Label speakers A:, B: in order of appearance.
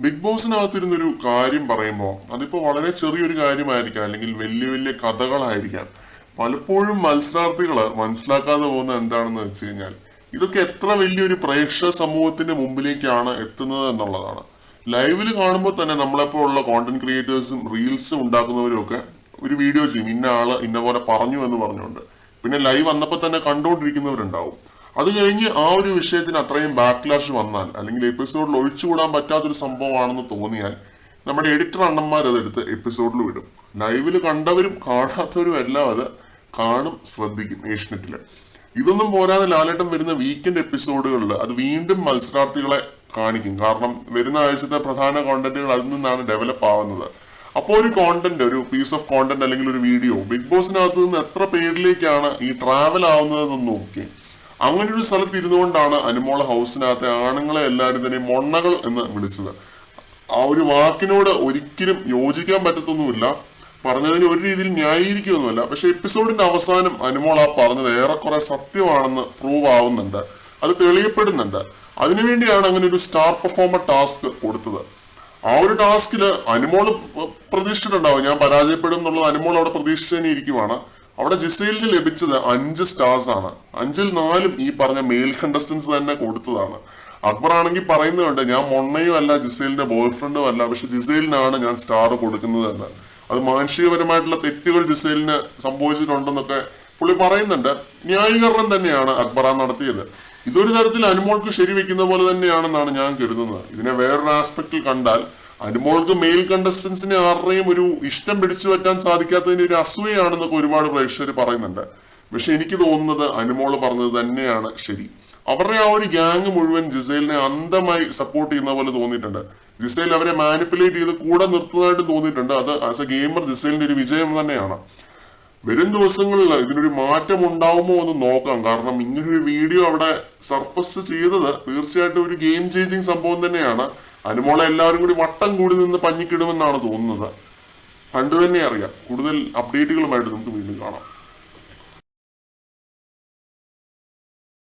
A: Big ബോസിനകത്തിരുന്നൊരു കാര്യം പറയുമ്പോൾ അതിപ്പോൾ വളരെ ചെറിയൊരു കാര്യമായിരിക്കാം, അല്ലെങ്കിൽ വലിയ വലിയ കഥകളായിരിക്കാം. പലപ്പോഴും മത്സരാർത്ഥികൾ മനസ്സിലാക്കാതെ പോകുന്നത് എന്താണെന്ന് വെച്ച് കഴിഞ്ഞാൽ ഇതൊക്കെ എത്ര വലിയൊരു പ്രേക്ഷക സമൂഹത്തിന്റെ മുമ്പിലേക്കാണ് എത്തുന്നത് എന്നുള്ളതാണ്. ലൈവിൽ കാണുമ്പോൾ തന്നെ നമ്മളെപ്പോൾ ഉള്ള കോണ്ടന്റ് ക്രിയേറ്റേഴ്സും റീൽസും ഉണ്ടാക്കുന്നവരും ഒക്കെ ഒരു വീഡിയോ ചെയ്യും, ഇന്ന ആള് ഇന്ന പോലെ പറഞ്ഞു എന്ന് പറഞ്ഞുകൊണ്ട്. പിന്നെ ലൈവ് വന്നപ്പോൾ തന്നെ കണ്ടുകൊണ്ടിരിക്കുന്നവരുണ്ടാവും. അത് കഴിഞ്ഞ് ആ ഒരു വിഷയത്തിന് അത്രയും ബാക്ക്ലാഷ് വന്നാൽ, അല്ലെങ്കിൽ എപ്പിസോഡിൽ ഒഴിച്ചുകൂടാൻ പറ്റാത്തൊരു സംഭവമാണെന്ന് തോന്നിയാൽ നമ്മുടെ എഡിറ്റർ അണ്ണന്മാർ അതെടുത്ത് എപ്പിസോഡിൽ വിടും. ലൈവിൽ കണ്ടവരും കാണാത്തവരും എല്ലാം അത് കാണും, ശ്രദ്ധിക്കും ഏഷ്യനെറ്റില്. ഇതൊന്നും പോരാതെ ലാലേട്ടൻ വരുന്ന വീക്കെൻഡ് എപ്പിസോഡുകളിൽ അത് വീണ്ടും മത്സരാർത്ഥികളെ കാണിക്കും. കാരണം വരുന്ന ആഴ്ചത്തെ പ്രധാന കോണ്ടന്റുകൾ അതിൽ നിന്നാണ് ഡെവലപ്പ് ആവുന്നത്. അപ്പോൾ ഒരു കോണ്ടന്റ്, ഒരു പീസ് ഓഫ് കോണ്ടന്റ് അല്ലെങ്കിൽ ഒരു വീഡിയോ ബിഗ് ബോസിനകത്ത് നിന്ന് എത്ര പേരിലേക്കാണ് ഈ ട്രാവൽ ആവുന്നതെന്ന് നോക്കി. അങ്ങനെ ഒരു സ്ഥലത്ത് ഇരുന്നുകൊണ്ടാണ് അനുമോള ഹൗസിനകത്തെ ആണുങ്ങളെ എല്ലാവരും തന്നെ മൊണ്ണകൾ എന്ന് വിളിച്ചത്. ആ ഒരു വാക്കിനോട് ഒരിക്കലും യോജിക്കാൻ പറ്റത്തൊന്നുമില്ല, പറഞ്ഞതിന് ഒരു രീതിയിൽ ന്യായീകരിക്കുകയൊന്നുമല്ല. പക്ഷെ എപ്പിസോഡിന്റെ അവസാനം അനുമോൾ ആ പറഞ്ഞത് ഏറെക്കുറെ സത്യമാണെന്ന് പ്രൂവ് ആവുന്നുണ്ട്, അത് തെളിയപ്പെടുന്നുണ്ട്. അതിനുവേണ്ടിയാണ് അങ്ങനെ ഒരു സ്റ്റാർ പെർഫോമർ ടാസ്ക് കൊടുത്തത്. ആ ഒരു ടാസ്കില് അനുമോള് പ്രതീക്ഷിച്ചിട്ടുണ്ടാവും ഞാൻ പരാജയപ്പെടും എന്നുള്ളത്. അനുമോൾ അവിടെ പ്രതീക്ഷിച്ചു ഇരിക്കുവാണ്. അവിടെ ജിസേലിന് ലഭിച്ചത് 5 സ്റ്റാർസ് ആണ്. 5-ൽ 4 ഈ പറഞ്ഞ മെയിൽ കണ്ടസ്റ്റൻസ് തന്നെ കൊടുത്തതാണ്. അക്ബർ ആണെങ്കിൽ പറയുന്നുണ്ട് ഞാൻ മൊണ്ണയും അല്ല ജിസേലിന്റെ ബോയ് ഫ്രണ്ടും അല്ല, പക്ഷെ ജിസേലിനാണ് ഞാൻ സ്റ്റാർ കൊടുക്കുന്നത് എന്ന്. അത് മാനുഷികപരമായിട്ടുള്ള തെറ്റുകൾ ജിസേലിന് സംഭവിച്ചിട്ടുണ്ടെന്നൊക്കെ പുള്ളി പറയുന്നുണ്ട്. ന്യായീകരണം തന്നെയാണ് അക്ബർ നടത്തിയത്. ഇതൊരു തരത്തിൽ അനുമോൾക്ക് ശരിവെക്കുന്ന പോലെ തന്നെയാണെന്നാണ് ഞാൻ കരുതുന്നത്. ഇതിനെ വേറൊരു ആസ്പെക്റ്റിൽ കണ്ടാൽ അനുമോൾക്ക് മെയിൽ കണ്ടസ്റ്റൻസിനെ ആരുടെയും ഒരു ഇഷ്ടം പിടിച്ചു പറ്റാൻ സാധിക്കാത്തതിന്റെ ഒരു അസൂയാണെന്നൊക്കെ ഒരുപാട് പ്രേക്ഷകർ പറയുന്നുണ്ട്. പക്ഷെ എനിക്ക് തോന്നുന്നത് അനുമോള് പറഞ്ഞത് തന്നെയാണ് ശരി. അവരുടെ ആ ഒരു ഗ്യാങ് മുഴുവൻ ജിസേലിനെ അന്ധമായി സപ്പോർട്ട് ചെയ്യുന്ന പോലെ തോന്നിയിട്ടുണ്ട്. ജിസേൽ അവരെ മാനിപ്പുലേറ്റ് ചെയ്ത് കൂടെ നിർത്തുന്നതായിട്ട് തോന്നിയിട്ടുണ്ട്. അത് ആസ് എ ഗെയിമർ ജിസേലിന്റെ ഒരു വിജയം തന്നെയാണ്. വരും ദിവസങ്ങളിൽ ഇതിനൊരു മാറ്റം ഉണ്ടാവുമോ എന്ന് നോക്കാം. കാരണം ഇങ്ങനൊരു വീഡിയോ അവിടെ സർഫസ് ചെയ്തത് തീർച്ചയായിട്ടും ഒരു ഗെയിം ചേഞ്ചിങ് സംഭവം തന്നെയാണ്. അനുമോളെ എല്ലാവരും കൂടി വട്ടം കൂടി നിന്ന് പഞ്ഞിക്കിടുമെന്നാണ് തോന്നുന്നത്. കണ്ടു തന്നെ അറിയാം. കൂടുതൽ അപ്ഡേറ്റുകളുമായിട്ട് നമുക്ക് വീണ്ടും കാണാം.